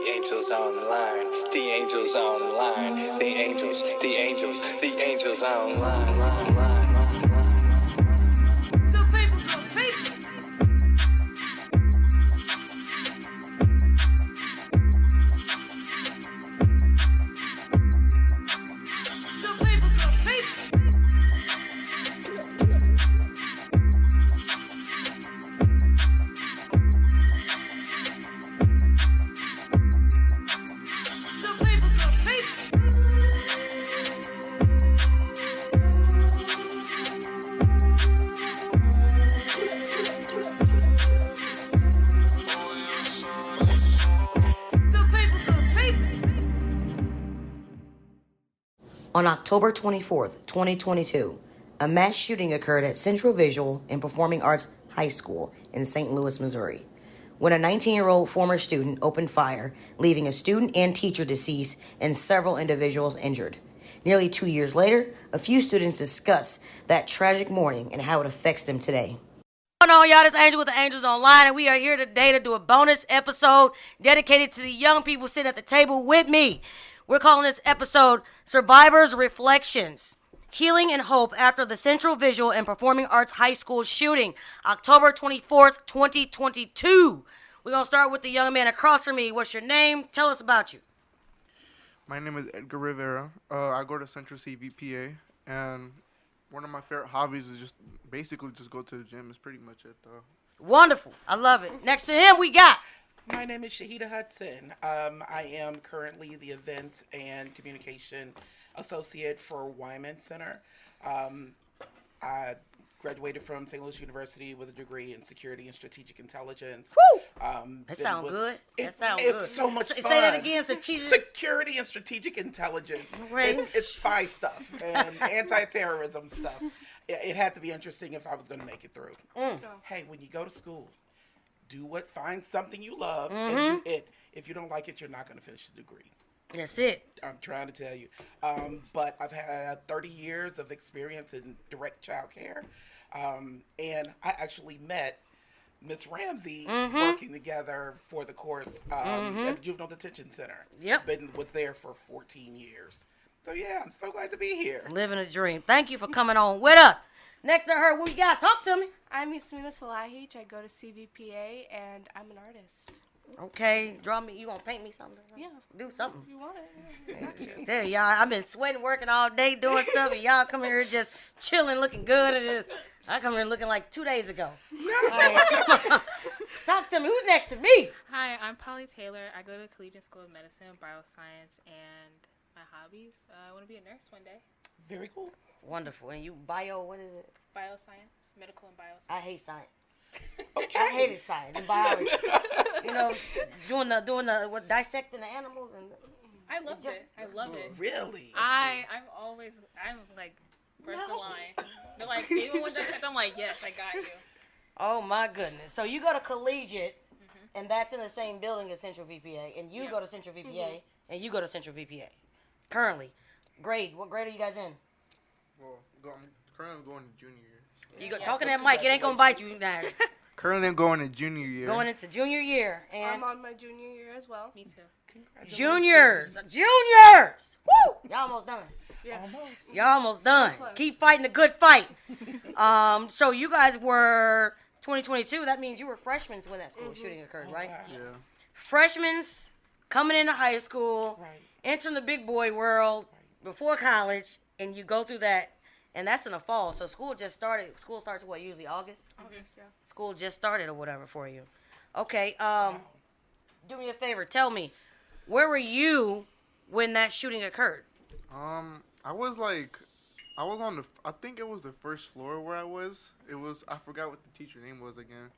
angels on the line. The angels on the line. The angels, the angels, the angels on the line. Good people, good people. Good people, good people. Good people, good people. Good people, good people. On October 24th, 2022, a mass shooting occurred at Central Visual and Performing Arts High School in St. Louis, Missouri, when a 19-year-old former student opened fire, leaving a student and teacher deceased and several individuals injured. Nearly 2 years later, a few students discussed that tragic morning and how it affects them today. What's going on, y'all? This is Angel with the Angels Online, and we are here today to do a bonus episode dedicated to the young people sitting at the table with me. We're calling this episode Survivors Reflections, Healing and Hope After the Central Visual and Performing Arts High School Shooting, October 24th, 2022. We're going to start with the young man across from me. What's your name? Tell us about you. My name is Edgar Rivera. I go to Central CVPA, and one of my favorite hobbies is just basically just go to the gym. Is pretty much it, though. Wonderful. I love it. Next to him, we got. My name is Shahida Hudson. I am currently the Events and Communication Associate for Wyman Center. I graduated from St. Louis University with a degree in Security and Strategic Intelligence. Woo! That That sounds good. That sounds it's good. It's so much fun. Say that again. Security and Strategic Intelligence. Right. It's spy stuff and anti-terrorism stuff. It had to be interesting if I was going to make it through. Hey, when you go to school, find something you love and do it. If you don't like it, you're not going to finish the degree. That's it. I'm trying to tell you. But I've had 30 years of experience in direct child care. And I actually met Miss Ramsey working together for the course at the Juvenile Detention Center. Yep. Was there for 14 years. So, yeah, I'm so glad to be here. Living a dream. Thank you for coming on with us. Next to her, what we got? Talk to me. I'm Yasmina Salahich. I go to CVPA, and I'm an artist. Okay, draw me. You gonna paint me something? Yeah. Do something. You want it? Yeah, got you. Tell y'all, I've been sweating, working all day, doing stuff, and y'all come here just chilling, looking good. And I come here looking like 2 days ago. All right. Talk to me. Who's next to me? Hi, I'm Polly Taylor. I go to Collegiate School of Medicine, Bioscience, and my hobbies. I want to be a nurse one day. Very cool. Wonderful. And you what is it? Bioscience, medical and bioscience. I hate science. Okay. I hated science and biology. You know, doing the dissecting the animals and. I loved it. I loved it. Really? I'm like first in line. They're like, even when dissect, I'm like, yes, I got you. Oh my goodness! So you go to collegiate, and that's in the same building as Central VPA, and you go to Central VPA, and you go to Central VPA. Currently, what grade are you guys in? Well, I'm currently going to junior year. You go talking that mic, it ain't gonna bite you now. Currently, I'm going to junior year. Going into junior year, and I'm on my junior year as well. Me too. juniors. Woo! Y'all almost done. Yeah. Y'all almost done. close. Keep fighting the good fight. So you guys were 2022. That means you were freshmen when that school shooting occurred, right? Yeah. Freshmen coming into high school, Right. entering the big boy world before college, and you go through that, and that's in the fall. So school just started. School starts what, usually August? August, yeah. School just started or whatever for you. Okay. Do me a favor. Tell me, where were you when that shooting occurred? I was on I think it was the first floor where I was. I forgot what the teacher name was again.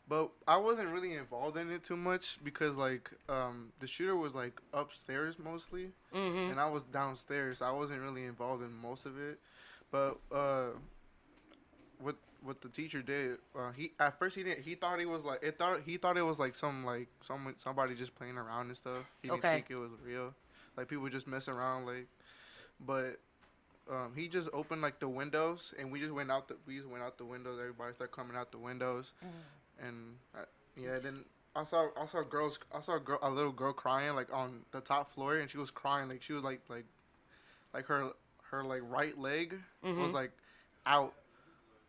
But I wasn't really involved in it too much because, the shooter was, upstairs mostly. And I was downstairs. I wasn't really involved in most of it. But, what the teacher did, at first he thought it was somebody just playing around and stuff. He didn't think it was real. Like, people just mess around, but he just opened the windows, and we just went out the windows. Everybody started coming out the windows, and then a little girl crying like on the top floor, and she was crying like she was like her like right leg was like out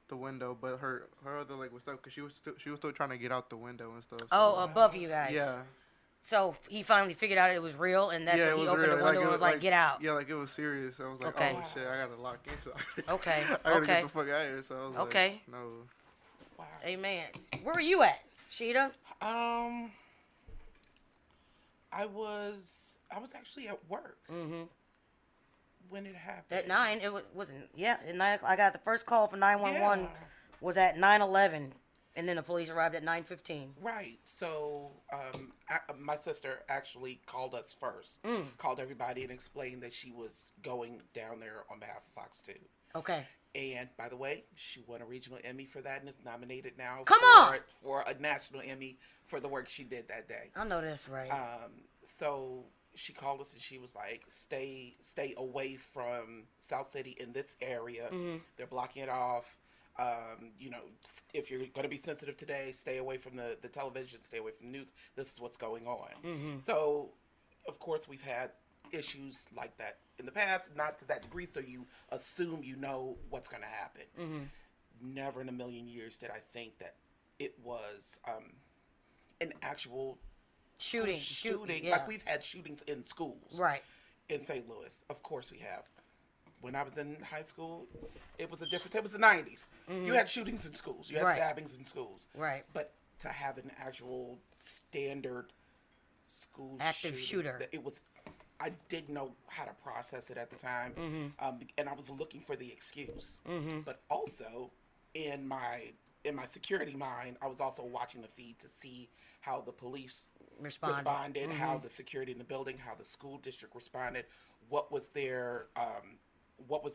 the window, but her other leg was stuck because she was still trying to get out the window and stuff. So. Oh, above you guys. Yeah. So he finally figured out it was real, and that's Yeah, when it he was opened real. the window it and was like, "Get out." Yeah, like it was serious. I was like, Okay. oh shit, I gotta lock in. Okay, I gotta okay. get the fuck out of here. So I was Okay. like, no. Wow. Amen. Where were you at, Sheeta? I was actually at work when it happened. At 9, it wasn't. Yeah, at 9. I got the first call for 911 Yeah. was at 9:11, and then the police arrived at 9:15. Right. So, my sister actually called us first. Called everybody and explained that she was going down there on behalf of Fox 2. Okay. And by the way, she won a regional Emmy for that and is nominated now Come on! for a national Emmy for the work she did that day. I know that's right. So she called us and she was like, stay away from South City in this area. They're blocking it off. If you're going to be sensitive today, stay away from the television, stay away from the news. This is what's going on. So, of course, we've had issues like that in the past, not to that degree, so you assume you know what's going to happen. Never in a million years did I think that it was an actual shooting. Yeah. Like we've had shootings in schools. Right. In St. Louis. Of course we have. When I was in high school, it was it was the 90s. You had shootings in schools. You had Right. stabbings in schools. Right. But to have an actual standard school Active shooter. it was, I didn't know how to process it at the time. And I was looking for the excuse. But also, in my security mind, I was also watching the feed to see how the police responded, how the security in the building, how the school district responded, what was their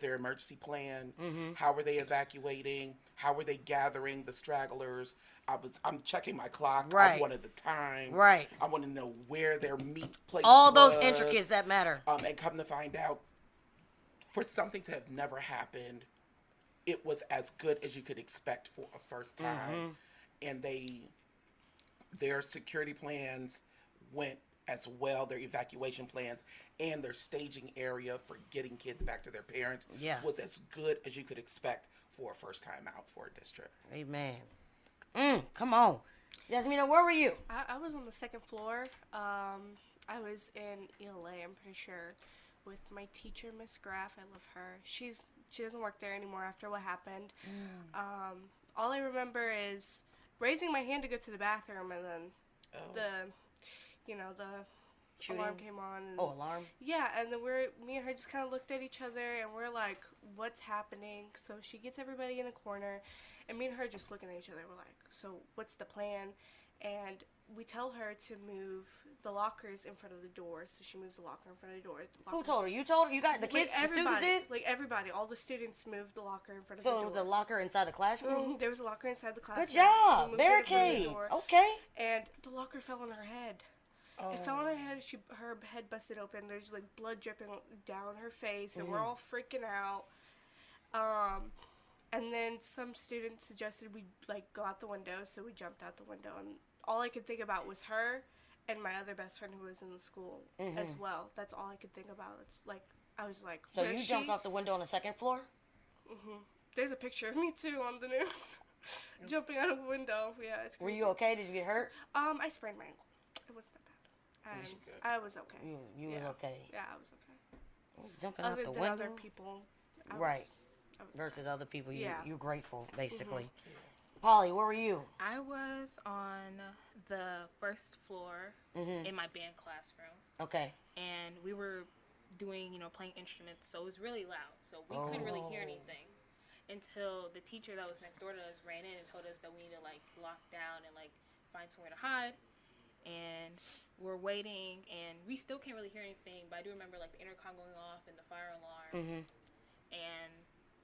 emergency plan, how were they evacuating, how were they gathering the stragglers. I'm checking my clock. Right. I wanted the time. Right. I want to know where their meet place All those was. intricacies that matter. And come to find out, for something to have never happened, it was as good as you could expect for a first time. And their security plans went as well, their evacuation plans and their staging area for getting kids back to their parents was as good as you could expect for a first time out for a district. Amen. Come on. Yasmina, where were you? I was on the second floor. I was in ELA, I'm pretty sure, with my teacher, Miss Graff. I love her. She doesn't work there anymore after what happened. All I remember is raising my hand to go to the bathroom, and then the Shooting? alarm came on. And, Alarm? yeah, and then me and her just kind of looked at each other, and we're like, what's happening? So she gets everybody in a corner, and me and her just looking at each other. We're like, so what's the plan? And we tell her to move the lockers in front of the door, so she moves the locker in front of the door. Who told her? You told her? You got the kids? The students did? Like everybody, all the students moved the locker in front of So the it door. was a locker inside the classroom? There was a locker inside the classroom. Good job. We moved it in front of the Barricade. door, Okay. And the locker fell on her head. It fell on her head. Her head busted open. There's like blood dripping down her face, and we're all freaking out. And then some students suggested we like go out the window, so we jumped out the window, and all I could think about was her and my other best friend who was in the school as well. That's all I could think about. It's like I was like, So where you is jumped she? off the window on the second floor? There's a picture of me too on the news, jumping out of a window. Yeah, it's Were crazy. you okay? Did you get hurt? I sprained my ankle. It wasn't that bad. I was okay. You were okay. Yeah, I was okay. Jumping out Other the than window? other people, I Right. I was Versus other people. Yeah. You're grateful, basically. Polly, where were you? I was on the first floor in my band classroom, Okay. and we were doing, playing instruments, so it was really loud. So we couldn't really hear anything until the teacher that was next door to us ran in and told us that we need to lock down and find somewhere to hide. And we're waiting, and we still can't really hear anything. But I do remember the intercom going off and the fire alarm, and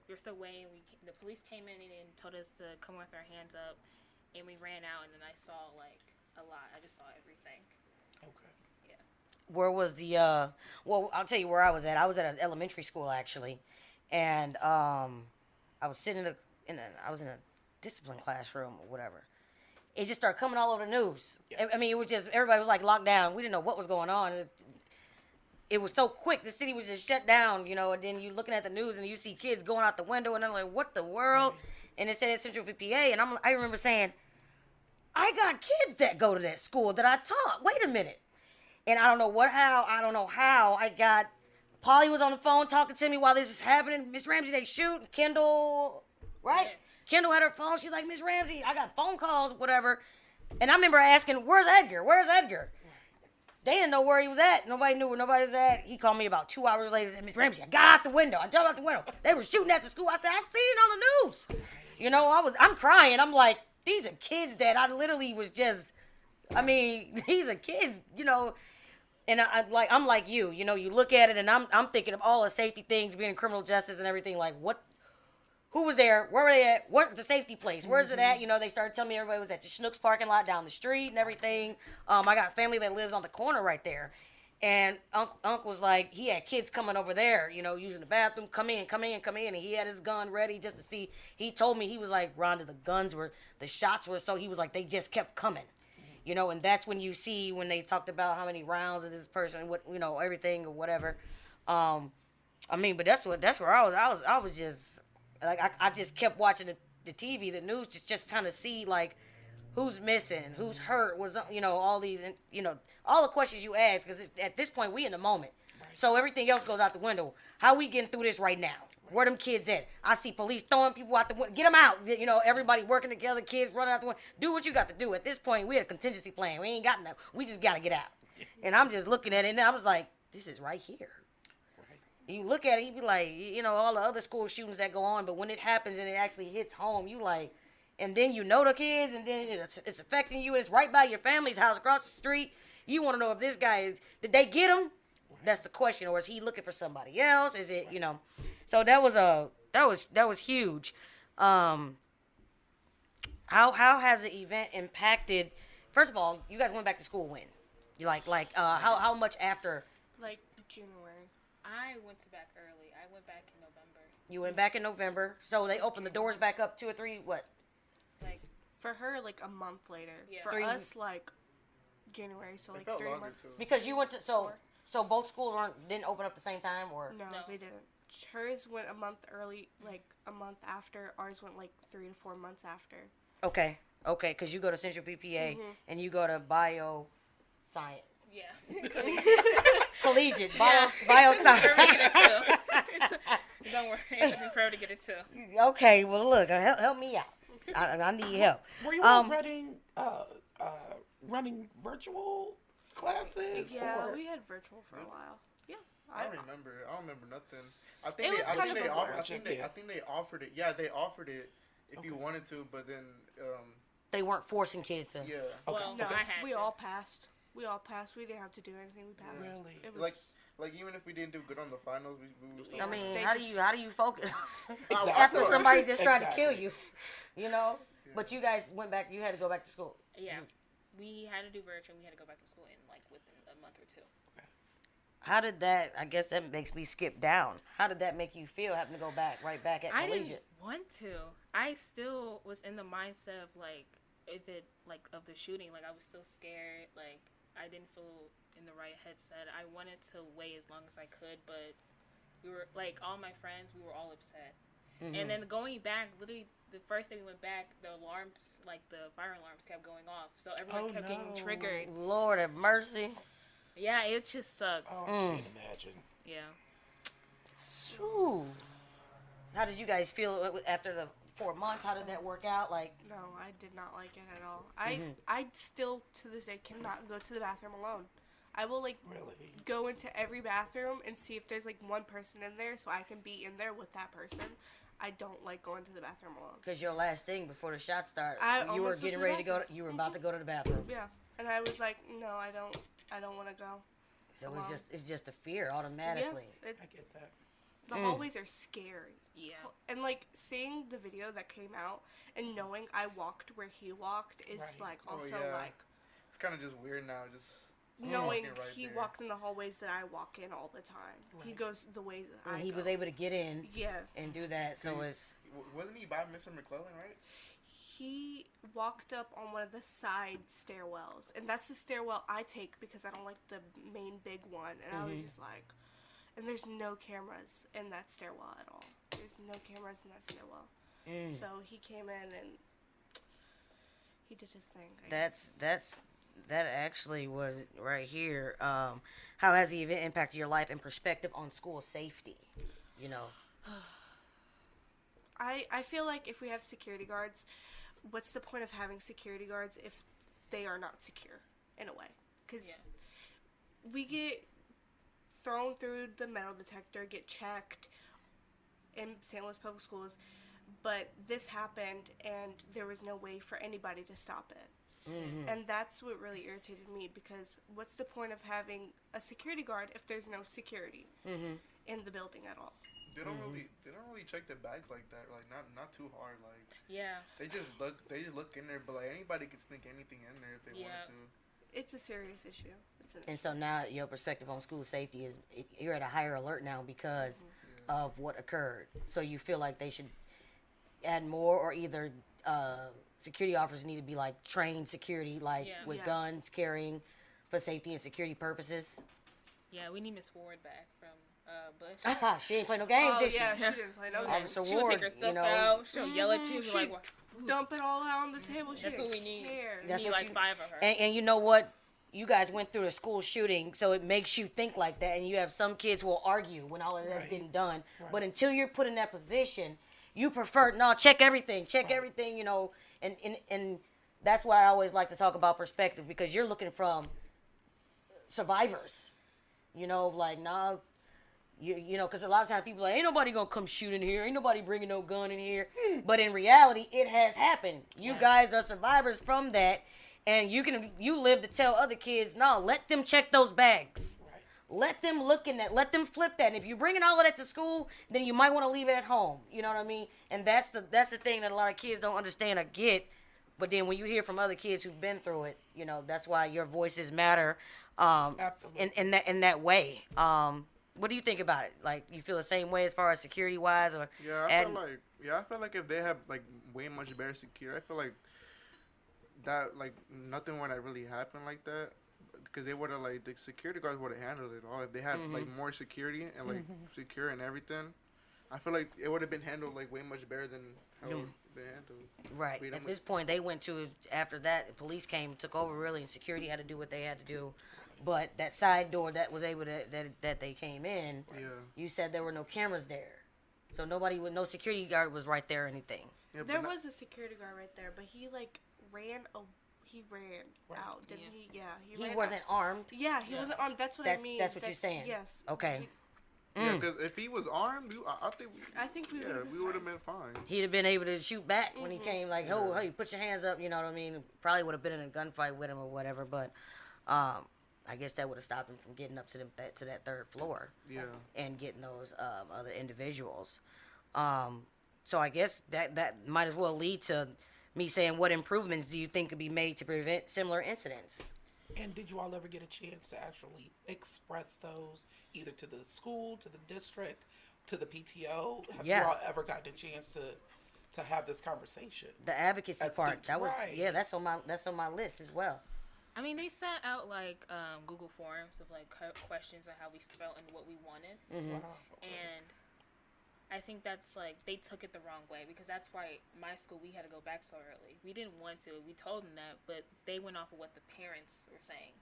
we were still waiting. The police came in and told us to come with our hands up, and we ran out. And then I saw a lot. I just saw everything. Okay. Yeah. Where was the well, I'll tell you where I was at. I was at an elementary school actually, and I was sitting I was in a discipline classroom or whatever, it just started coming all over the news. I mean, it was just, everybody was like locked down. We didn't know what was going on. It was so quick. The city was just shut down, you know, and then you looking at the news and you see kids going out the window and I'm like, what the world? And it said at Central VPA, and I remember saying, I got kids that go to that school that I taught. Wait a minute. And I don't know how I got, Polly was on the phone talking to me while this is happening. Miss Ramsey, they shoot. Kendall, right? Yeah. Kendall had her phone. She's like, Miss Ramsey, I got phone calls, whatever. And I remember asking, where's Edgar? Where's Edgar? They didn't know where he was at. Nobody knew where nobody was at. He called me about 2 hours later and said, Miss Ramsey, I got out the window. I jumped out the window. They were shooting at the school. I said, I seen it on the news. You know, I'm crying. I'm like, these are kids that I literally was just, I mean, these are kids, you know. And I'm like you, you know, you look at it and I'm thinking of all the safety things, being in criminal justice and everything, like who was there? Where were they at? Where's the safety place? Where's it at? You know, they started telling me everybody was at the Schnucks parking lot down the street and everything. I got family that lives on the corner right there. And Uncle was like, he had kids coming over there, you know, using the bathroom, come in. And he had his gun ready just to see. He told me, he was like, Rhonda, the shots were, so he was like, they just kept coming. You know, and that's when you see, when they talked about how many rounds of this person, what, you know, everything or whatever. I mean, but that's where I was just, like, I just kept watching the TV, the news, just trying to see, like, who's missing, who's hurt, was, you know, all these, you know, all the questions you ask, because at this point, we in the moment. Right. So everything else goes out the window. How we getting through this right now? Where them kids at? I see police throwing people out the window. Get them out. You know, everybody working together, kids running out the window. Do what you got to do. At this point, we had a contingency plan. We ain't got enough. We just got to get out. And I'm just looking at it, and I was like, this is right here. You look at it, you be like, you know, all the other school shootings that go on, but when it happens and it actually hits home, you like, and then you know the kids, and then it's affecting you. It's right by your family's house across the street. You want to know if this guy did they get him? That's the question. Or is he looking for somebody else? Is it, you know? So that was huge. How has the event impacted? First of all, you guys went back to school when? You how much after? Like January. I went back early. I went back in November. You went back in November, so they opened the doors back up 2 or 3. What? Like For her, like a month later. Yeah. For us, like January, so like 3 months. Too. Because you went to so both schools didn't open up at the same time, or No, they didn't. Hers went a month early, like a month after. Ours went like 3 to 4 months after. Okay, because you go to Central VPA and you go to bio science. yeah. Collegiate, Yeah. bio It took me forever to get science. it too. Don't worry, it took me forever to get it too. Okay, well look, help me out. I need help. Were you all running virtual classes? Yeah, or? we had virtual for a while. Yeah. I don't remember nothing. I It think was kind of a I think they offered it. Yeah, they offered it if you wanted to, but then They weren't forcing kids to. yeah. Well, No, I had we to. all passed. We didn't have to do anything. We passed. Really? It was Like even if we didn't do good on the finals, we would still. I mean, They how do you focus Exactly. after somebody just tried to Exactly. kill you? You know. But you guys went back. You had to go back to school. Yeah. We had to do virtual. We had to go back to school in like within a month or two. How did that? I guess that makes me skip down. How did that make you feel having to go back right back at I collegiate? didn't want to. I still was in the mindset of like of the shooting. Like I was still scared. Like I didn't feel in the right headset. I wanted to wait as long as I could, but we were like all my friends. We were all upset. And then going back, literally the first day we went back, the alarms, like the fire alarms, kept going off. So everyone kept getting triggered. Lord have mercy. Yeah, it just sucks. Oh, I can't imagine. Yeah. Ooh. How did you guys feel after the 4 months? How did that work out? Like, no. I did not like it at all. I still to this day cannot go to the bathroom alone. I will like Really? go into every bathroom and see if there's like one person in there, so I can be in there with that person. I don't like going to the bathroom alone. because your last thing before the shot started, I you were almost went getting to the ready to go. bathroom. You were about to go to the bathroom. Yeah, and I was like, no, I don't want to go. So Alone. it's just a fear automatically. Yeah, I get that. the hallways are scary. Yeah. And like seeing the video that came out and knowing I walked where he walked is Right. like Oh, also yeah. like It's kind of just weird now. Just knowing walking right he there. walked in the hallways that I walk in all the time. He goes the ways that And I he go. was able to get in Yeah. and do that. So He's- it's wasn't he by Mr. McClellan, right? he walked up on one of the side stairwells, and that's the stairwell I take because I don't like the main big one. And I was just like, and there's no cameras in that stairwell at all. There's no cameras in that stairwell. So he came in and he did his thing. That actually was right here. How has the event impacted your life and perspective on school safety? You know. I feel like if we have security guards, what's the point of having security guards if they are not secure in a way? Because we get thrown through the metal detector, get checked in St. Louis Public Schools, but this happened and there was no way for anybody to stop it. And that's what really irritated me, because what's the point of having a security guard if there's no security in the building at all? They don't really check the bags like that. Like not too hard. Like they just look in there. But like anybody could sneak anything in there if they wanted to. It's a serious issue. It's an And issue. so now your perspective on school safety is you're at a higher alert now because of what occurred. So you feel like they should add more, or either security officers need to be like trained security, like with guns, carrying for safety and security purposes. Yeah, we need Miss Ford back from Bush. She ain't play no games, Oh did she? yeah, she didn't play no games. Officer She'll Ward, take her stuff you know, out. She'll yell at you. Be She'd like, "What?" dump it all out on the table. She That's didn't what we need. care. We That's need what like you- 5 of her. And you know what? You guys went through a school shooting, so it makes you think like that. And you have some kids who will argue when all of that's getting done. But until you're put in that position, you prefer, no, check everything, you know. And that's why I always like to talk about perspective, because you're looking from survivors. You know, like, nah, you know, because a lot of times people are like, ain't nobody gonna come shoot in here, ain't nobody bringing no gun in here. But in reality, it has happened. You guys are survivors from that, and you live to tell other kids, no, let them check those bags. Let them look in that. Let them flip that. And if you're bringing all of that to school, then you might want to leave it at home. You know what I mean? And that's the thing that a lot of kids don't understand or get. But then when you hear from other kids who've been through it, you know, that's why your voices matter. Absolutely. In that way. What do you think about it? Like, you feel the same way as far as security wise, or I feel like if they have like way much better security, I feel like that like nothing would have really happened like that, because they would have like the security guards would have handled it all if they had like more security and like secure and everything. I feel like it would have been handled like way much better than how it's been handled. right? At this point, they went to, after that, the police came and took over really, and security had to do what they had to do. But that side door that was able to that they came in, you said there were no cameras there, so no security guard was right there or anything. Yeah, There was a security guard right there, but he like ran out, didn't he? Yeah, He ran wasn't out. armed. Yeah, he wasn't armed. That's what I mean. That's what you're saying. Yes. Okay. Yeah, because if he was armed, I think we we would have been fine. He'd have been able to shoot back when he came, like, oh, hey, put your hands up, you know what I mean? Probably would have been in a gunfight with him or whatever, but I guess that would have stopped him from getting up to that third floor. Yeah. And getting those other individuals. So I guess that might as well lead to me saying, what improvements do you think could be made to prevent similar incidents? And did you all ever get a chance to actually express those either to the school, to the district, to the PTO? Have you all ever gotten a chance to have this conversation? The advocacy part, right. that's on my list as well. I mean, they sent out like Google Forms of like questions on how we felt and what we wanted, Wow. and I think that's like they took it the wrong way, because that's why my school, we had to go back so early. We didn't want to. We told them that, but they went off of what the parents were saying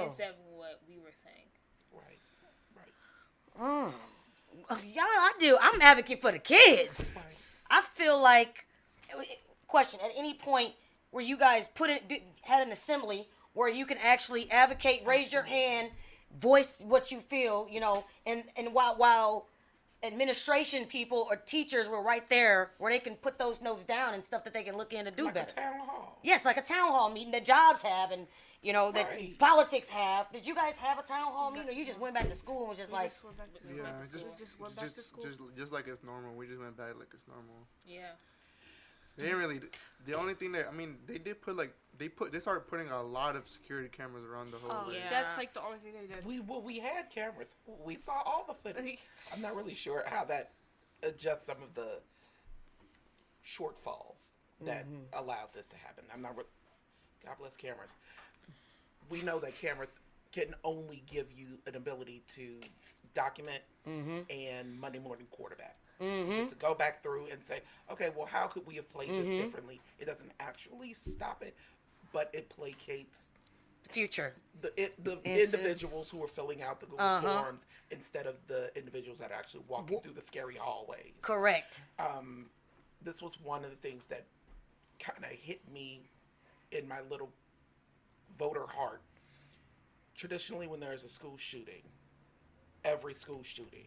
instead of what we were saying. Right. Y'all, I'm advocate for the kids. Right. I feel like, question, at any point where you guys had an assembly where you can actually advocate, raise your hand, voice what you feel, you know, and while administration people or teachers were right there where they can put those notes down and stuff that they can look in to do Like better. a town hall. Yes, like a town hall meeting that jobs have and, you know, that Right. politics have. Did you guys have a town hall meeting, or you just went back to school and was just We like, just went back to school. Yeah, We just went back to school. just like it's normal. We just went back like it's normal. Yeah. They didn't really. The only thing that they started putting a lot of security cameras around the whole. Oh, Yeah. that's like the only thing they did. We had cameras. We saw all the footage. I'm not really sure how that adjusts some of the shortfalls that allowed this to happen. I'm not. God bless cameras. We know that cameras can only give you an ability to document and Monday morning quarterback. To go back through and say, okay, well, how could we have played this differently? It doesn't actually stop it, but it placates Future. the individuals who are filling out the Google forms instead of the individuals that are actually walking through the scary hallways. Correct. This was one of the things that kind of hit me in my little voter heart. Traditionally, when there's a school shooting, every school shooting,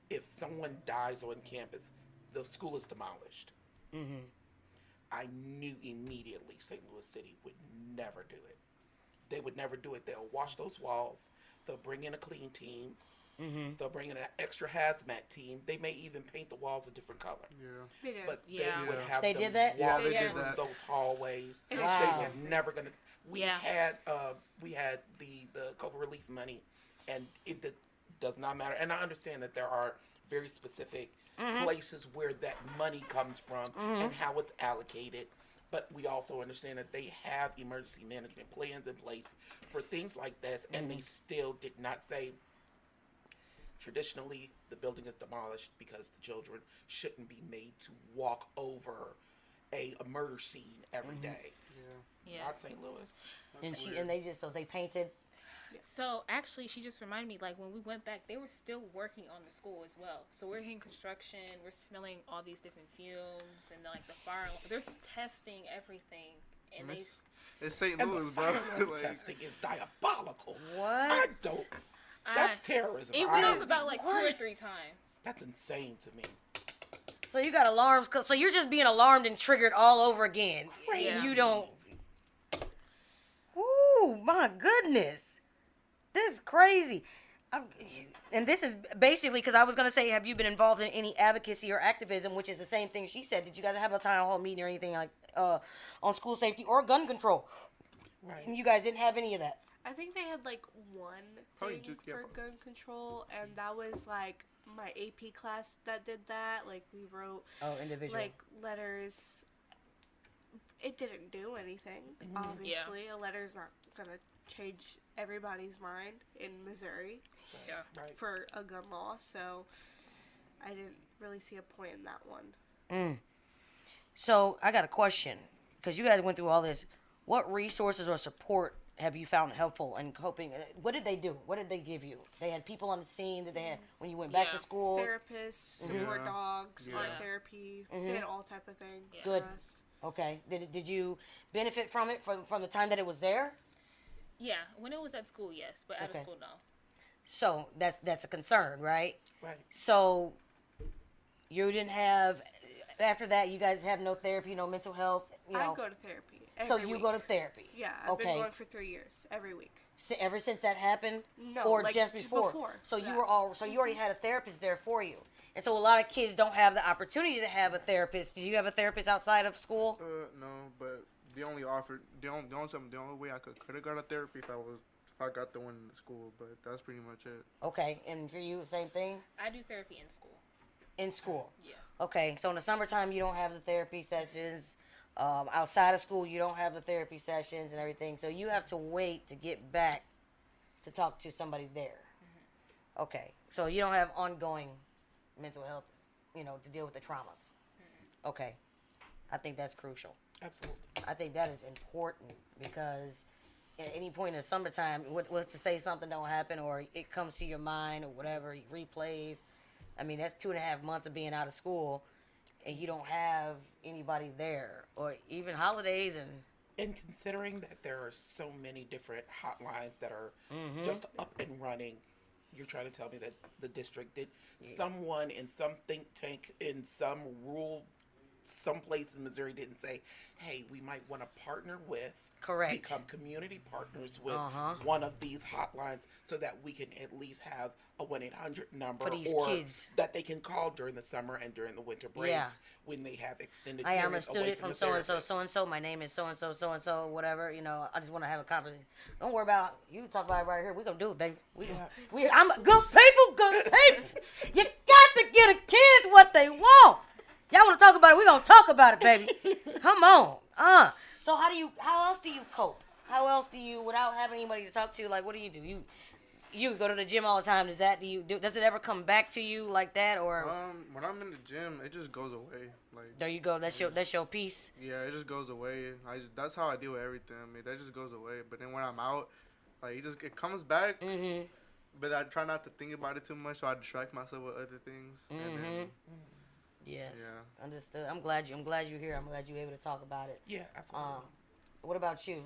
if someone dies on campus, the school is demolished. I knew immediately St. Louis City would never do it. They would never do it. They'll wash those walls. They'll bring in a clean team. They'll bring in an extra hazmat team. They may even paint the walls a different color. Yeah. They did. But Yeah. they would have They them did that? Yeah, walk they did through that. those hallways. And They Wow. were never gonna. We Yeah. had the COVID relief money, and does not matter. And I understand that there are very specific places where that money comes from and how it's allocated. But we also understand that they have emergency management plans in place for things like this, and they still did not say, traditionally, the building is demolished because the children shouldn't be made to walk over a murder scene every day. Yeah. Not St. Louis. And they painted. So actually, she just reminded me, like, when we went back, they were still working on the school as well. So we're in construction, we're smelling all these different fumes, and like the fire, they're testing everything, and they. It's St. And Louis, the bro. firework Like, testing is diabolical. What? I don't. That's terrorism. It went off about like 2 or 3 times. That's insane to me. So you got alarms, so you're just being alarmed and triggered all over again. Crazy. You don't. Ooh, my goodness, this is crazy. And this is basically because I was gonna say, have you been involved in any advocacy or activism, which is the same thing she said? Did you guys have a town hall meeting or anything like on school safety or gun control? Right. And you guys didn't have any of that. I think they had like one Probably thing yeah, for but- gun control, and that was like my AP class that did that. Like we wrote Individual. like letters. It didn't do anything. Obviously, a letter's not gonna change everybody's mind in Missouri Right. for a gun law. So I didn't really see a point in that one. So I got a question, because you guys went through all this. What resources or support have you found helpful in coping? What did they do? What did they give you? They had people on the scene that they had when you went back to Yeah. school. Therapists, support Yeah. dogs, art Yeah. therapy. They had all type of things. for Good. us. Okay. Did you benefit from it from the time that it was there? Yeah, when it was at school, yes, but out Okay. of school, no. So that's a concern, right? Right. So you didn't have, after that, you guys have no therapy, no mental health. You know. I go to therapy. So every you week. go to therapy. Yeah, I've Okay. been going for 3 years, every week. Ever since that happened? No, or like, just just before? before So you that. were so you already had a therapist there for you. And so a lot of kids don't have the opportunity to have a therapist. Did you have a therapist outside of school? No, but the only way I could have got a therapy if I got the one in school, but that's pretty much it. Okay, and for you, same thing? I do therapy in school. In school? Yeah. Okay, so in the summertime, you don't have the therapy sessions. Outside of school, you don't have the therapy sessions and everything. So you have to wait to get back to talk to somebody there. Okay, so you don't have ongoing mental health, to deal with the traumas. Okay, I think that's crucial. Absolutely. I think that is important because at any point in the summertime, what's to say something don't happen or it comes to your mind or whatever, replays. I mean, that's 2.5 months of being out of school and you don't have anybody there or even holidays And considering that there are so many different hotlines that are just up and running, you're trying to tell me that the district did someone in some think tank in some place in Missouri didn't say, hey, we might want to partner with, Correct. become community partners with Uh-huh. one of these hotlines so that we can at least have a 1-800 number For these or kids. that they can call during the summer and during the winter breaks Yeah. when they have extended I am a periods away student from from the so and so, therapist. so and so. My name is so and so, whatever. I just want to have a conversation. Don't worry about you. Talk about it right here. We gonna do it, baby. I'm good people, good people. You got to get the kids what they want. Y'all want to talk about it? We gonna talk about it, baby. Come on. So how else do you cope? How else do you, without having anybody to talk to, like, what do? You go to the gym all the time. Does it ever come back to you like that, or? When I'm in the gym, it just goes away. Like, There you go. That's your piece. yeah, it just goes away. That's how I deal with everything. I mean, that just goes away. But then when I'm out, like, it comes back. Mm-hmm. But I try not to think about it too much, so I distract myself with other things. And then, Yes. Yeah. Understood. I'm glad you're here. I'm glad you're able to talk about it. Yeah, absolutely. What about you?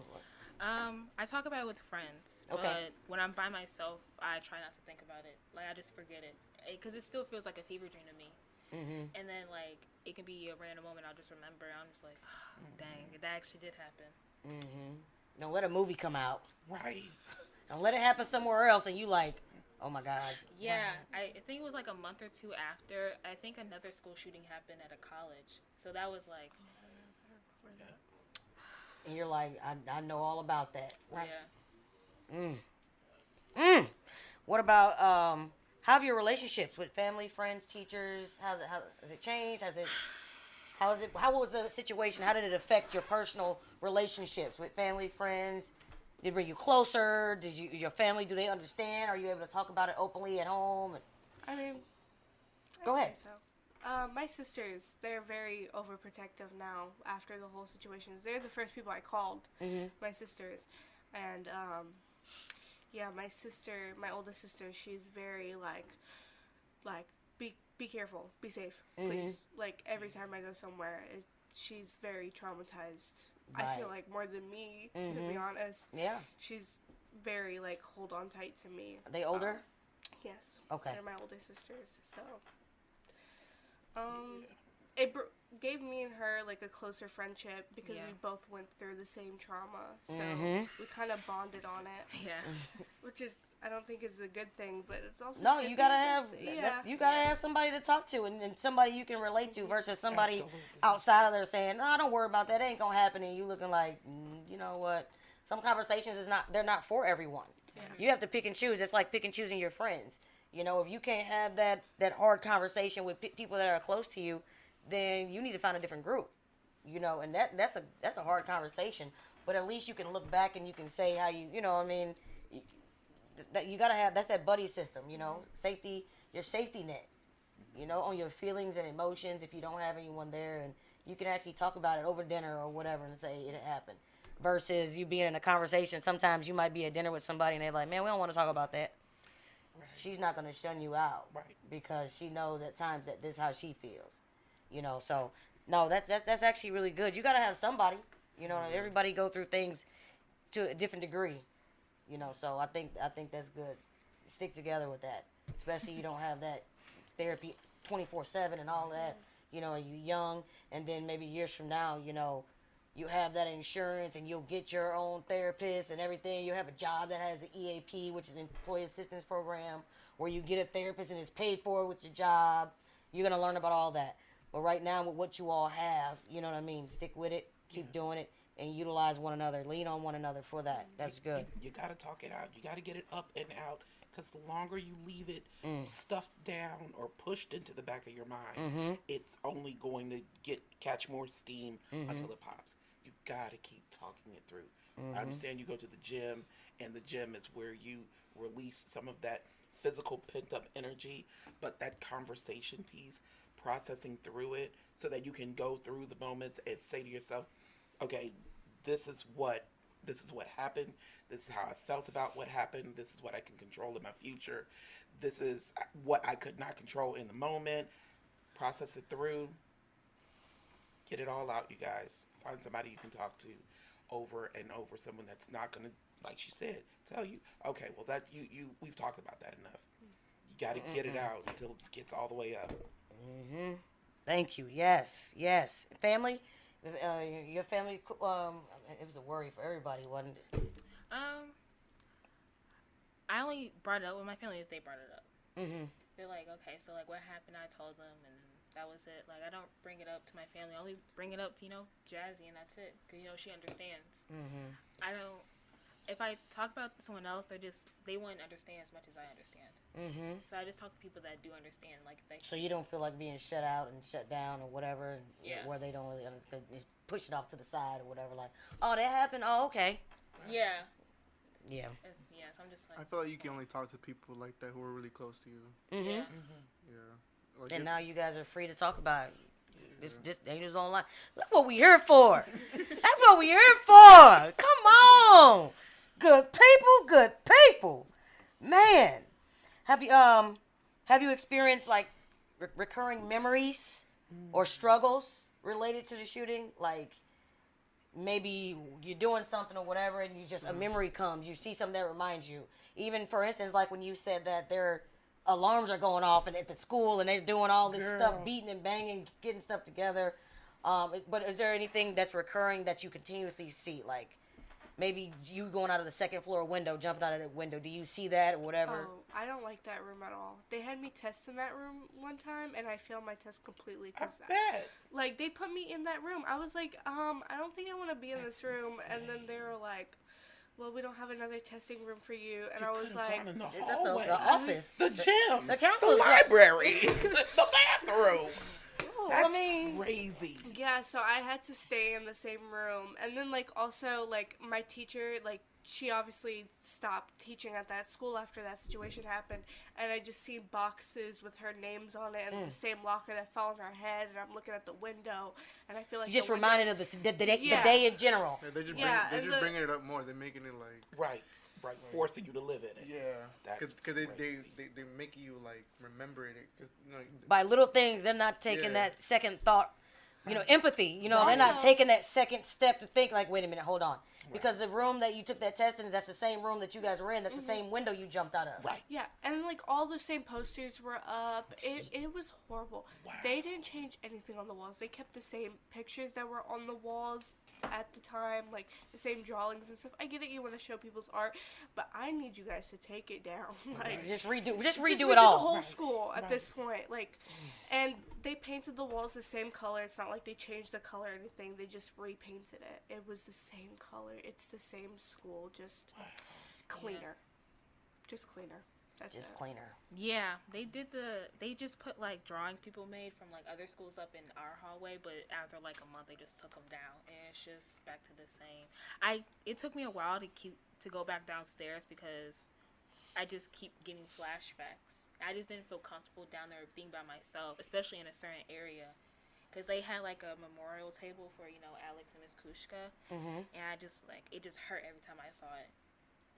I talk about it with friends, Okay. but when I'm by myself, I try not to think about it. Like, I just forget it, because it still feels like a fever dream to me. Mm-hmm. And then, like, it can be a random moment. I'll just remember. I'm just like, oh, dang, that actually did happen. Mm-hmm. Don't let a movie come out. Right. Don't let it happen somewhere else, and you like, oh my God. Yeah, I think it was like a month or two after. I think another school shooting happened at a college. So that was like, And you're like, I know all about that. yeah. What about how have your relationships with family, friends, teachers? How has it changed? How was the situation? How did it affect your personal relationships with family, friends? Did it bring you closer? Your family, do they understand? Are you able to talk about it openly at home? I mean, Go I'd ahead. say so. My sisters, they're very overprotective now after the whole situation. They're the first people I called, my sisters. And, yeah, my oldest sister, she's very, like, be careful, be safe, please. Like, every time I go somewhere, she's very traumatized. I feel Right. like more than me, to be honest. Yeah. She's very, like, hold on tight to me. Are they older? Yes. Okay. They're my oldest sisters, so. It gave me and her, like, a closer friendship because Yeah. we both went through the same trauma. So we kind of bonded on it, Yeah. which is, I don't think is a good thing, but it's also. No, can you be gotta a good have thing. you gotta have somebody to talk to and somebody you can relate to versus somebody Absolutely. outside of there saying, "No, don't worry about that. It ain't gonna happen." And you looking like, you know what? Some conversations they're not for everyone. You have to pick and choose. It's like pick and choosing your friends. You know, if you can't have that hard conversation with people that are close to you, then you need to find a different group. You know, and that's a hard conversation. But at least you can look back and you can say how you know what I mean. That you gotta have that buddy system, you know, safety, your safety net, you know, on your feelings and emotions if you don't have anyone there, and you can actually talk about it over dinner or whatever and say it happened. Versus you being in a conversation, sometimes you might be at dinner with somebody and they're like, man, we don't want to talk about that. She's not gonna shun you out, Right. because she knows at times that this is how she feels, you know. So no, that's actually really good. You gotta have somebody, you know. Everybody go through things to a different degree. You know, so I think that's good. Stick together with that, especially you don't have that therapy 24/7 and all that. You know, you young, and then maybe years from now, you know, you have that insurance and you'll get your own therapist and everything. You have a job that has the EAP, which is Employee Assistance Program, where you get a therapist and it's paid for with your job. You're gonna learn about all that. But right now, with what you all have, you know what I mean. Stick with it, keep doing it, and utilize one another. Lean on one another for that. That's good. You got to talk it out. You got to get it up and out, because the longer you leave it stuffed down or pushed into the back of your mind, it's only going to catch more steam until it pops. You got to keep talking it through. I understand you go to the gym, and the gym is where you release some of that physical pent-up energy, but that conversation piece, processing through it so that you can go through the moments and say to yourself, okay, this is what happened. This is how I felt about what happened. This is what I can control in my future. This is what I could not control in the moment. Process it through. Get it all out, you guys. Find somebody you can talk to over and over. Someone that's not going to, like she said, tell you, okay, well, that we've talked about that enough. You got to get it out until it gets all the way up. Thank you. Yes. Family, your family. It was a worry for everybody, wasn't it? I only brought it up with my family if they brought it up. Mm-hmm. They're like, okay, so like what happened? I told them, and that was it. Like I don't bring it up to my family. I only bring it up to Jazzy, and that's it. Cause she understands. Mm-hmm. I don't. if I talk about someone else, they wouldn't understand as much as I understand. Mm-hmm. So I just talk to people that do understand, like they. So you don't feel like being shut out and shut down or whatever, Yeah. where they don't really understand. Just push it off to the side or whatever. Like, oh, that happened. Oh, okay. Yeah. Yeah. Yeah. So I'm just I like. feel like you can only talk to people like that who are really close to you. Mm-hmm. Yeah. Yeah. Like And if- now you guys are free to talk about it. This Angels Online. That's what we here for. That's what we here for. Come on, good people. Man, have you experienced like recurring memories or struggles related to the shooting? Like maybe you're doing something or whatever, and you just a memory comes. You see something that reminds you. Even for instance, like when you said that their alarms are going off and at the school and they're doing all this stuff, beating and banging, getting stuff together. But is there anything that's recurring that you continuously see? Like maybe you going out of the second floor window, jumping out of the window. Do you see that or whatever? Oh, I don't like that room at all. They had me test in that room one time, and I failed my test completely. I 'Cause bet. like, they put me in that room. I was like, I don't think I want to be in this room. And then they were like, well, we don't have another testing room for you. And I was like, in the That's hallway, the office. the gym, the the counselor's library, the bathroom. Oh, That's I mean, crazy. yeah, so I had to stay in the same room. And then, like, also, like, my teacher, like, she obviously stopped teaching at that school after that situation happened. And I just see boxes with her names on it and the same locker that fell on her head. And I'm looking at the window, and I feel like you just the window- reminded of the Yeah. day in general. Yeah, they just Yeah, bring, and they just the- bringing it up more. They're making it like Right, forcing you to live in it. yeah, That's because crazy. they make you like remember it. Cause, you know, By little things, they're not taking Yeah. that second thought, empathy. They're not Also- taking that second step to think like, wait a minute, hold on. Because the room that you took that test in, that's the same room that you guys were in. That's the same window you jumped out of. Right. Yeah, and like all the same posters were up. It was horrible. They didn't change anything on the walls. They kept the same pictures that were on the walls at the time, like the same drawings and stuff. I get it, you want to show people's art, but I need you guys to take it down. Like Just redo just it redo all. the whole school at this point. Like, and they painted the walls the same color. It's not like they changed the color or anything. They just repainted it. It was the same color. It's the same school, just cleaner. Just cleaner. That's Just it. cleaner. Yeah, they just put like drawings people made from like other schools up in our hallway, but after like a month they just took them down, and it's just back to the same. It took me a while to go back downstairs because I just keep getting flashbacks. I just didn't feel comfortable down there being by myself, especially in a certain area, because they had like a memorial table for Alex and Miss Kushka, and I just it just hurt every time I saw it.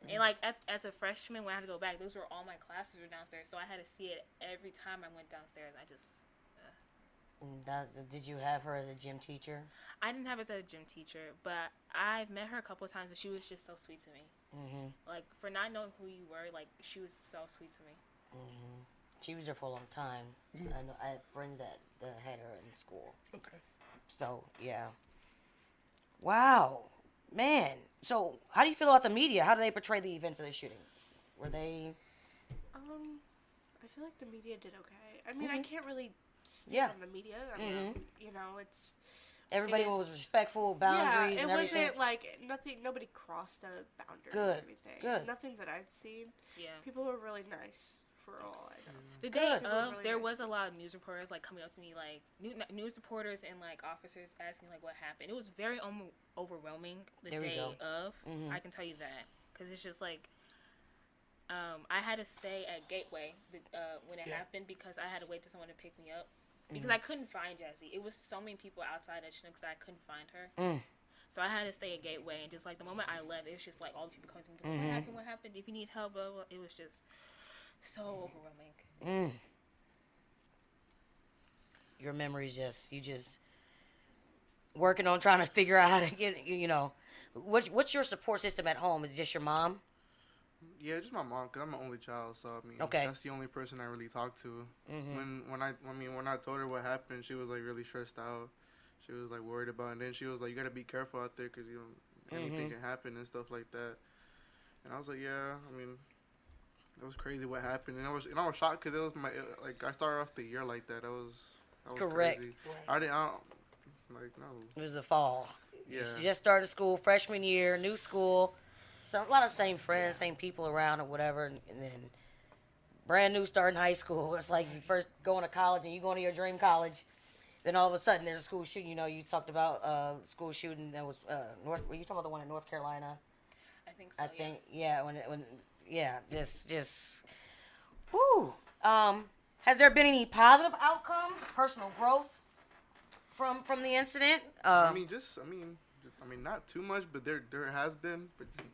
And like as a freshman, when I had to go back, those were all my classes were downstairs, so I had to see it every time I went downstairs. Did you have her as a gym teacher? I didn't have her as a gym teacher, but I've met her a couple of times, and she was just so sweet to me. Like for not knowing who you were, like she was so sweet to me. She was there for a long time. I know I had friends that had her in school. Okay. So yeah. Wow, man. So how do you feel about the media? How do they portray the events of the shooting? Were they? I feel like the media did okay. I mean, I can't really speak Yeah. on the media. I mean, it's Everybody It's- was respectful, boundaries, yeah. It and everything. wasn't like nothing. Nobody crossed a boundary Good, or anything. good. Nothing that I've seen. Yeah. People were really nice for all I know. The day Good. of, Really there nice was a lot of news reporters like coming up to me, like news reporters and like officers asking like what happened. It was very overwhelming the There we day go. of. I can tell you that because it's just like I had to stay at Gateway when it happened because I had to wait for someone to pick me up because I couldn't find Jazzy. It was so many people outside at Chinooks that I couldn't find her. So I had to stay at Gateway, and just like the moment I left, it was just like all the people coming to me, what happened? What happened? If you need help, blah, blah. It was just so overwhelming. Your memories you just working on trying to figure out how to get what's your support system at home? Is it just your mom? Yeah, just my mom, cause I'm an only child, so I mean, Okay. that's the only person I really talk to. When I told her what happened, she was like really stressed out. She was like worried about it, and then she was like, "You gotta be careful out there, cause anything can happen and stuff like that." And I was like, "Yeah, I mean, it was crazy what happened," and I was shocked because it was I started off the year like that. That was Correct. crazy. I don't no. It was the fall. Yeah. You just started school, freshman year, new school. a lot of same friends, same people around or whatever, and then brand new starting high school. It's like you first going to college and you going to your dream college. Then all of a sudden there's a school shooting. You know, you talked about school shooting that was North. Were you talking about the one in North Carolina? I think so. I think yeah. Just whoo. Has there been any positive outcomes, personal growth from the incident? I mean, not too much, but there has been, but just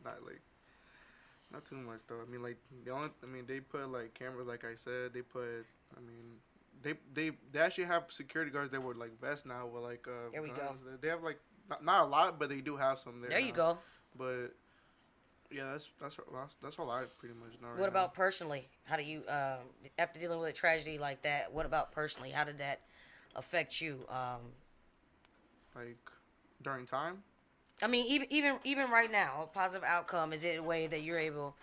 not too much though. I mean, like they put like cameras, like I said, they put. I mean, they actually have security guards that were like vests now with like Here we guns. go. They have like not a lot, but they do have some there. There you now. go. But yeah, that's all I pretty much know. What about personally? How do you, after dealing with a tragedy like that, what about personally? How did that affect you? Like during time? I mean, even right now, a positive outcome, is it a way that you're able?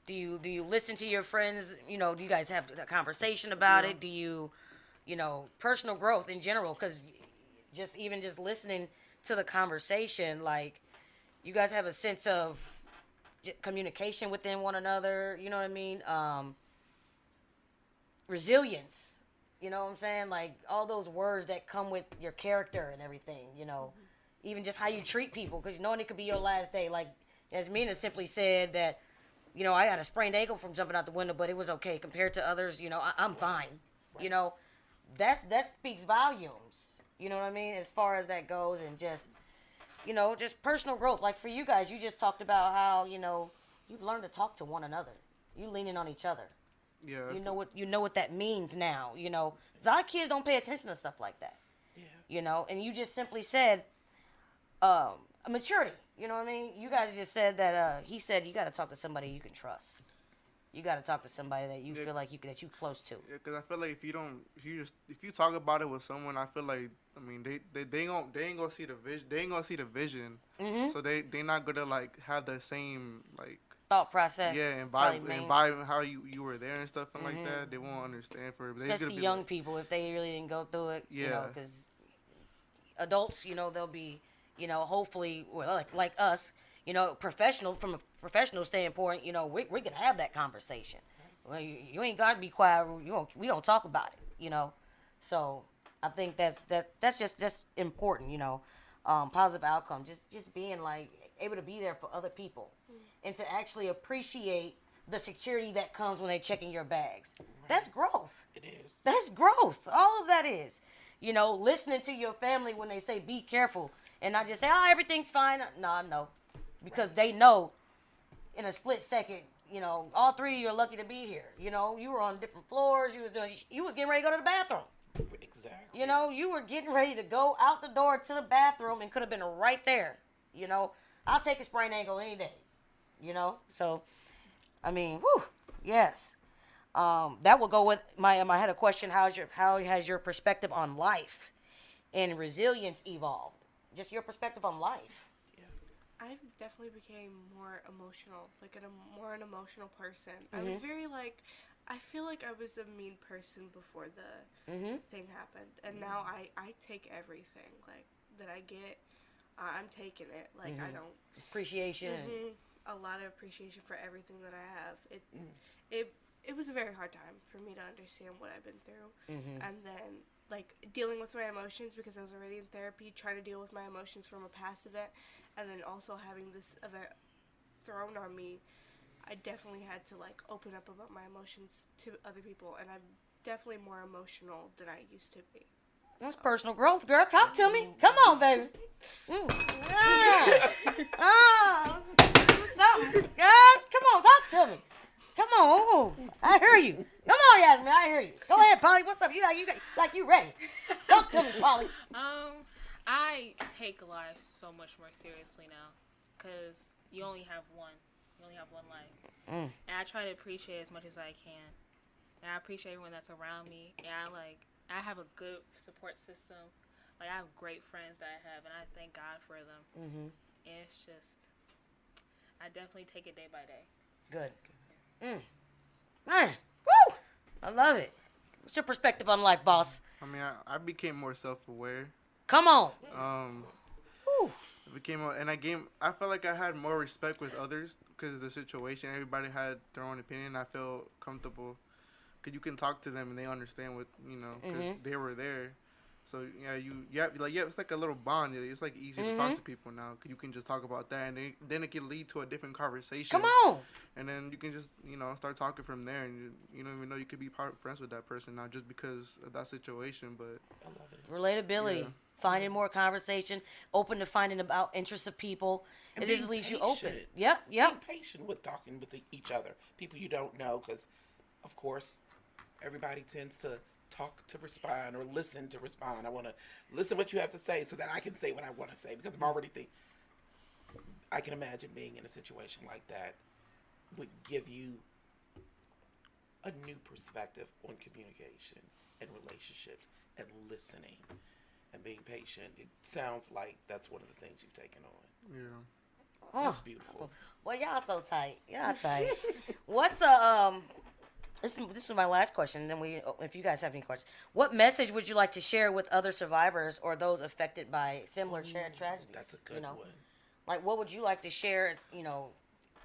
Do you listen to your friends? You know, do you guys have a conversation about it? Do you, personal growth in general? Because just listening to the conversation, like, you guys have a sense of communication within one another. You know what I mean? Resilience. You know what I'm saying? Like, all those words that come with your character and everything. Even just how you treat people, because knowing it could be your last day. Like, Yasmina simply said that, I got a sprained ankle from jumping out the window, but it was okay compared to others. I'm fine. Right. That speaks volumes. You know what I mean? As far as that goes, and just personal growth. Like for you guys, you just talked about how you've learned to talk to one another. You leaning on each other. Yeah. You know what that means now. A lot of kids don't pay attention to stuff like that. Yeah. And you just simply said, maturity. You know what I mean? You guys just said that. He said you got to talk to somebody you can trust. You got to talk to somebody that you feel like that you close to. Yeah, because I feel like if you talk about it with someone, I feel like they ain't gonna see the vision. They ain't gonna see the vision. Mm-hmm. So they not gonna like have the same like thought process. Yeah, and vibe how you were there and stuff and like that. They won't understand for it. But especially young people, if they really didn't go through it. Yeah. Because adults, they'll be, hopefully, well, like us, professional from a professional standpoint, we're gonna have that conversation. Well, you ain't gotta be quiet. We don't talk about it. So I think that's just important. Positive outcome. Just being like able to be there for other people, and to actually appreciate the security that comes when they checking your bags. Right. That's growth. It is. That's growth. All of that is. Listening to your family when they say be careful, and not just say, oh, everything's fine. No. Because they know in a split second, all three of you are lucky to be here. You were on different floors. You was getting ready to go to the bathroom. Exactly. You were getting ready to go out the door to the bathroom and could have been right there. I'll take a sprained ankle any day. So, I mean, whew, yes. That will go with I had a question. How has your perspective on life and resilience evolved? Just your perspective on life. I definitely became more emotional, like an emotional person. I was very I feel like I was a mean person before the thing happened, and now I take everything that I get. I'm taking it. I don't appreciation. A lot of appreciation for everything that I have. It was a very hard time for me to understand what I've been through, and then dealing with my emotions, because I was already in therapy, trying to deal with my emotions from a past event, and then also having this event thrown on me. I definitely had to open up about my emotions to other people, and I'm definitely more emotional than I used to be. That's personal growth, girl. Talk to me. Come on, baby. Something. Guys, come on, talk to me. Come on. Ooh, I hear you. Come on, Yasmin, I hear you. Go ahead, Polly. What's up? You ready? Talk to me, Polly. I take life so much more seriously now, because you only have one. You only have one life. And I try to appreciate as much as I can. And I appreciate everyone that's around me. And I have a good support system. I have great friends that I have, and I thank God for them. And it's just, I definitely take it day by day. Good. Man, woo! I love it. What's your perspective on life, boss? I mean, I became more self-aware. Come on. I felt like I had more respect with others because of the situation. Everybody had their own opinion. I felt comfortable because you can talk to them and they understand what because they were there. So it's like a little bond. It's like easy to talk to people now. 'Cause you can just talk about that, and then it can lead to a different conversation. Come on. And then you can just start talking from there, and you don't even know you could be friends with that person now just because of that situation. But I love it. Relatability. Yeah. Finding more conversation, open to finding about interests of people. And It just being leaves you open. patient. Yep. Being patient with talking with each other, people you don't know, because, of course, everybody tends to talk to respond or listen to respond. I want to listen what you have to say so that I can say what I want to say because I'm already thinking. I can imagine being in a situation like that would give you a new perspective on communication and relationships and listening and being patient. It sounds like that's one of the things you've taken on. yeah. That's beautiful. Well, y'all so tight. Y'all tight. What's a This is my last question. And then if you guys have any questions, what message would you like to share with other survivors or those affected by similar tragedies? That's a good one. Like, what would you like to share?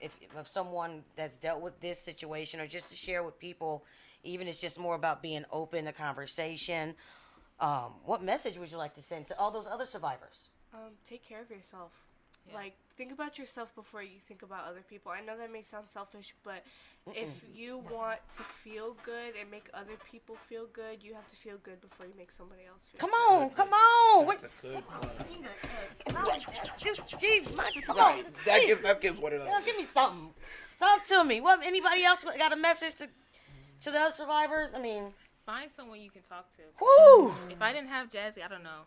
If someone that's dealt with this situation, or just to share with people, even it's just more about being open to conversation. What message would you like to send to all those other survivors? Take care of yourself. Yeah. Like, think about yourself before you think about other people. I know that may sound selfish, but if you want to feel good and make other people feel good, you have to feel good before you make somebody else feel Come good. on, come on. That's a good one. Jeez, come Right. on. That gives one of those. Yeah, give me something. Talk to me. What? Anybody else got a message to the other survivors? I mean, Find someone you can talk to. whoo. If I didn't have Jazzy, I don't know.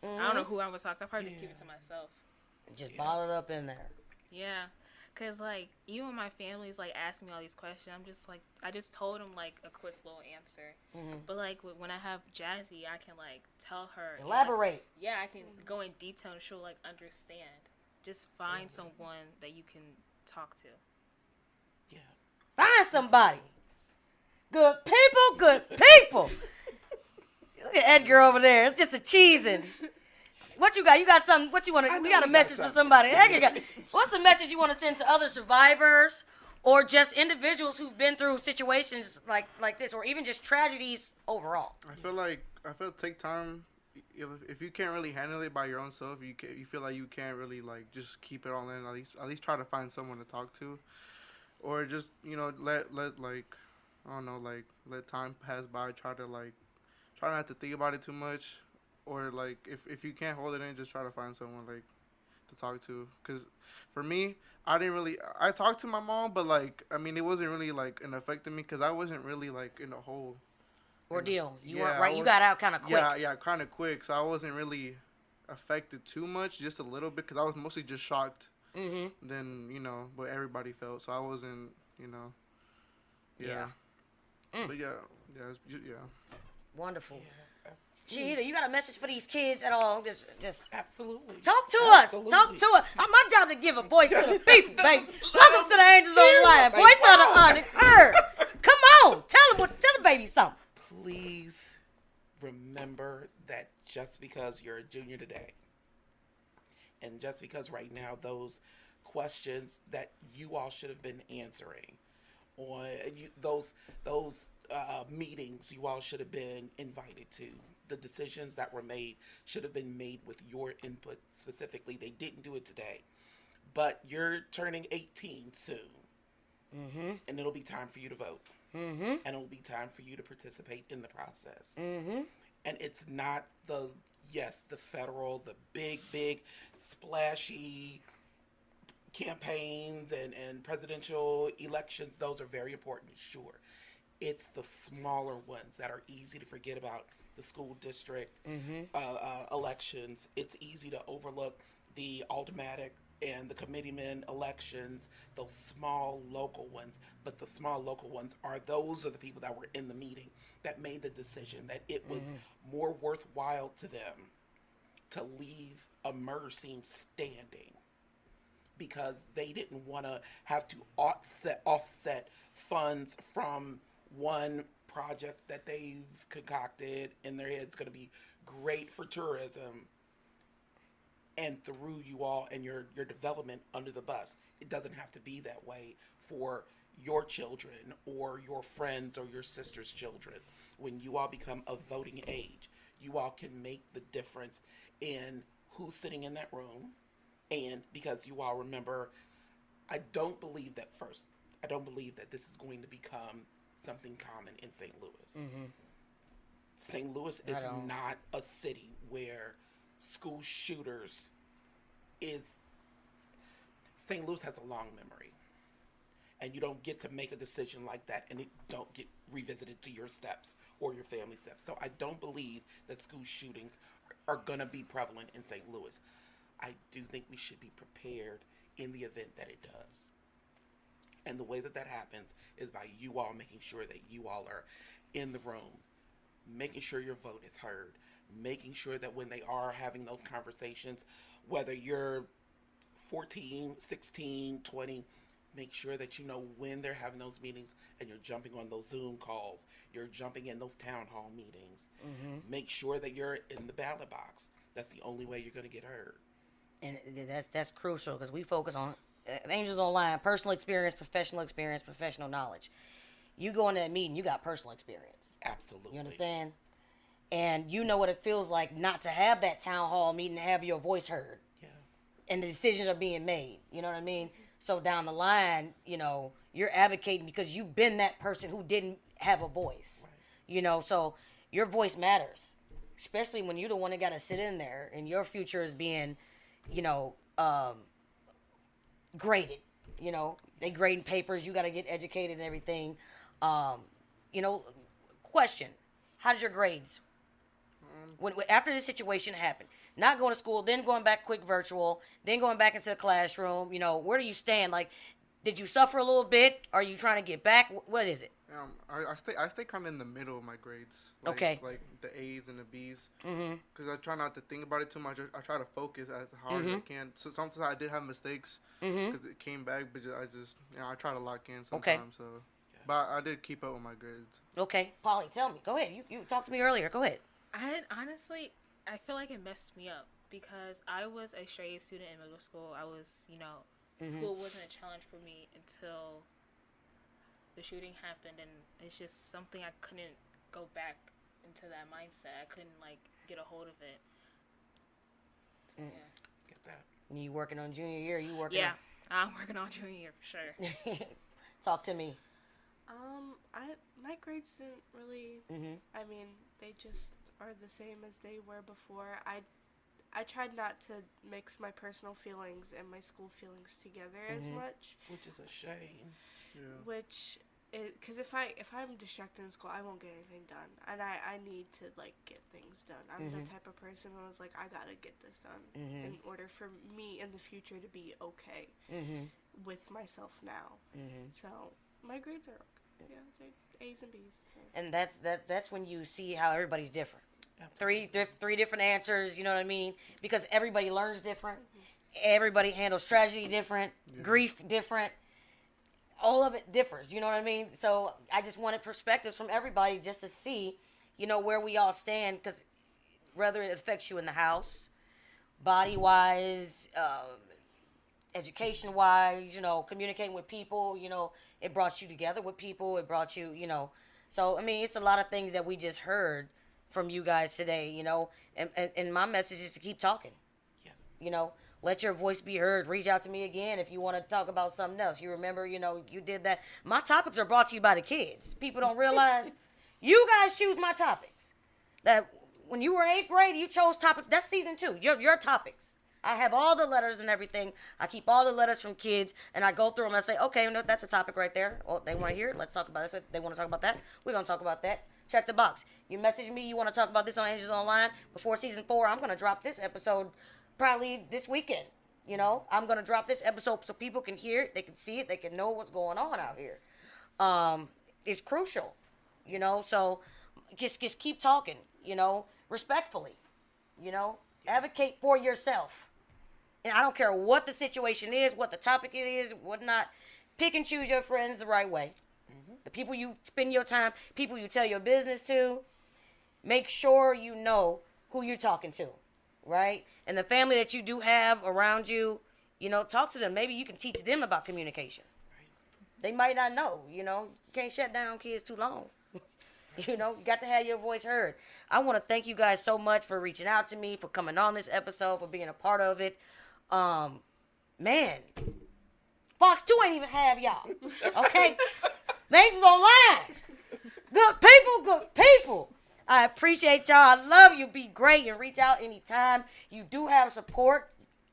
I don't know who I would talk to. I'd probably just keep it to myself. Just bottled up in there. Yeah. Cause like even my family's like asking me all these questions, I'm just like I just told them like a quick little answer. But like when I have Jazzy, I can like tell her. Elaborate. Yeah, I can go in detail and she'll like understand. Just find someone that you can talk to. Yeah. Find somebody. Good people, good people. Look at Edgar over there. It's just a cheesing. What you got? You got something? What you want to? We got a message for somebody. Edgar what's the message you want to send to other survivors or just individuals who've been through situations like this, or even just tragedies overall? I feel take time. If you can't really handle it by your own self, you feel like you can't really like just keep it all in. At least try to find someone to talk to, or just let like I don't know, like let time pass by. Try not to think about it too much, or like if you can't hold it in, just try to find someone like to talk to. Cause for me, I talked to my mom, but like I mean it wasn't really like an affecting me because I wasn't really like in the whole Ordeal. You Yeah, weren't right. I You was- got out kind of quick. Yeah, kind of quick. So I wasn't really affected too much, just a little bit, because I was mostly just shocked. Then what everybody felt. So I wasn't, yeah. But yeah, yeah. Wonderful. Cheetah, you got a message for these kids at all? Just Absolutely. talk to Absolutely. us. Talk to us. My job to give a voice to the people, baby. Welcome to the Angels Online. Voice of the unheard. Come on, tell the baby something. Please remember that just because you're a junior today, and just because right now those questions that you all should have been answering, on those meetings you all should have been invited to, the decisions that were made should have been made with your input specifically. They didn't do it today, but you're turning 18 soon, and it'll be time for you to vote. And it'll be time for you to participate in the process. And it's not the federal, the big, splashy campaigns and presidential elections. Those are very important, sure. It's the smaller ones that are easy to forget about. The school district elections. It's easy to overlook the aldermanic and the committeeman elections, those small local ones. But the small local ones those are the people that were in the meeting that made the decision that it was more worthwhile to them to leave a murder scene standing because they didn't want to have to offset funds from one project that they've concocted in their head. It's going to be great for tourism, and threw you all and your development under the bus. It doesn't have to be that way for your children or your friends or your sister's children. When you all become of voting age, you all can make the difference in who's sitting in that room. And because you all remember, I don't believe that this is going to become something common in St. Louis. St. Louis is not a city where school shooters is. St. Louis has a long memory. And you don't get to make a decision like that and it don't get revisited to your steps or your family steps. So I don't believe that school shootings are going to be prevalent in St. Louis. I do think we should be prepared in the event that it does. And the way that happens is by you all making sure that you all are in the room, making sure your vote is heard, making sure that when they are having those conversations, whether you're 14, 16, 20, make sure that you know when they're having those meetings and you're jumping on those Zoom calls, you're jumping in those town hall meetings. Make sure that you're in the ballot box. That's the only way you're going to get heard. And that's crucial because we focus on Angels Online, personal experience, professional knowledge. You go into that meeting, you got personal experience. Absolutely. You understand? And you know what it feels like not to have that town hall meeting and have your voice heard. Yeah. And the decisions are being made. You know what I mean? So down the line, you know, you're advocating because you've been that person who didn't have a voice. Right. You know, so your voice matters. Especially when you're the one that got to sit in there and your future is being, you know, graded. You know, they grading papers. You got to get educated and everything. You know, question: how did your grades? When after this situation happened, not going to school, then going back quick virtual, then going back into the classroom. You know, where do you stand? Like, did you suffer a little bit? Are you trying to get back? What is it? I stay kind of in the middle of my grades. Like, Okay. Like the A's and the B's. Mm-hmm. Because I try not to think about it too much. I try to focus as hard as I can. So sometimes I did have mistakes because it came back, but I try to lock in sometimes. Okay. So, but I did keep up with my grades. Okay, Polly, tell me. Go ahead. You talked to me earlier. Go ahead. I feel like it messed me up because I was a straight A student in middle school. I was, you know, school wasn't a challenge for me until the shooting happened, and it's just something I couldn't go back into that mindset. I couldn't like get a hold of it. So, yeah. Get that. You working on junior year? You working? Yeah, I'm working on junior year for sure. Talk to me. My grades didn't really. I mean, they just are the same as they were before. I tried not to mix my personal feelings and my school feelings together as much. Which is a shame. Yeah. Which, because if I'm distracted in school, I won't get anything done, and I need to like get things done. I'm the type of person who is like, I gotta get this done in order for me in the future to be okay with myself now. So my grades are okay. Yeah, they're A's and B's. And that's when you see how everybody's different. Three different answers. You know what I mean? Because everybody learns different. Everybody handles tragedy different. Grief different. All of it differs, you know what I mean? So I just wanted perspectives from everybody just to see, you know, where we all stand, because whether it affects you in the house, body-wise, education-wise, you know, communicating with people, you know, it brought you together with people, it brought you, you know. So, I mean, it's a lot of things that we just heard from you guys today, you know, and my message is to keep talking, you know. Let your voice be heard. Reach out to me again if you want to talk about something else. You remember, you know, you did that. My topics are brought to you by the kids. People don't realize you guys choose my topics. That when you were in 8th grade, you chose topics. That's season 2. Your topics. I have all the letters and everything. I keep all the letters from kids, and I go through them and I say, okay, no, that's a topic right there. Oh, they want to hear it. Let's talk about this. They want to talk about that. We're going to talk about that. Check the box. You message me. You want to talk about this on Angels Online before season 4. I'm going to drop this episode probably this weekend. You know, I'm going to drop this episode so people can hear it, they can see it, they can know what's going on out here. It's crucial, you know, so just keep talking, you know, respectfully, you know, advocate for yourself. And I don't care what the situation is, what the topic it is, whatnot, pick and choose your friends the right way. The people you spend your time, people you tell your business to, make sure you know who you're talking to. right? And the family that you do have around you, talk to them. Maybe you can teach them about communication. They might not know, you can't shut down kids too long. You got to have your voice heard. I want to thank you guys so much for reaching out to me, for coming on this episode, for being a part of it. Man, Fox 2 ain't even have y'all. Okay? The Angels Online. Good people. I appreciate y'all. I love you. Be great and reach out anytime. You do have support.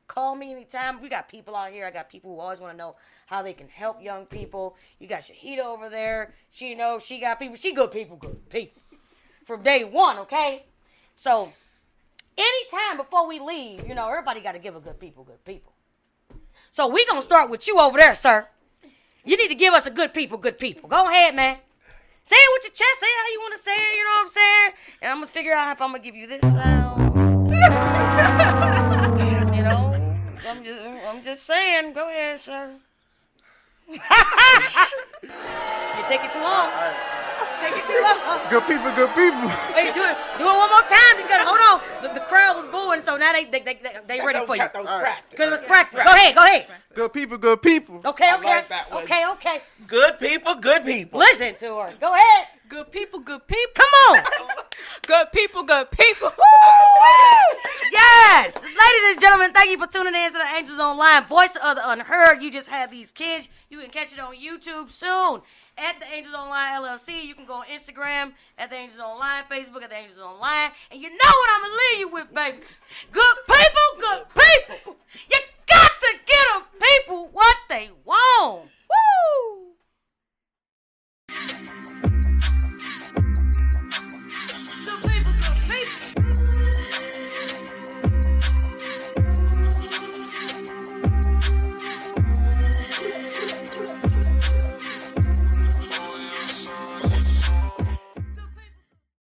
Call me anytime. We got people out here. I got people who always want to know how they can help young people. You got Shahida over there. She knows she got people. She good people. From day one, okay? So, anytime before we leave, everybody got to give a good people. So, we going to start with you over there, sir. You need to give us a good people. Go ahead, man. Say it with your chest. Say it how you want to say it, you know what I'm saying? And I'm going to figure out if I'm going to give you this sound. I'm just saying. Go ahead, sir. You take it too long. Good people. Wait, do it one more time because hold on. The crowd was booing, so now they ready for you. That was practice. Because it was practice. Go ahead. Good people. Okay. like that one. Okay. Good people. Listen to her. Go ahead. Good people. Come on. Good people. Yes. Ladies and gentlemen, thank you for tuning in to the Angels Online. Voice of the Unheard. You just had these kids. You can catch it on YouTube soon. At the Angels Online LLC. You can go on Instagram at the Angels Online, Facebook at the Angels Online. And you know what I'm going to leave you with, baby. Good people, good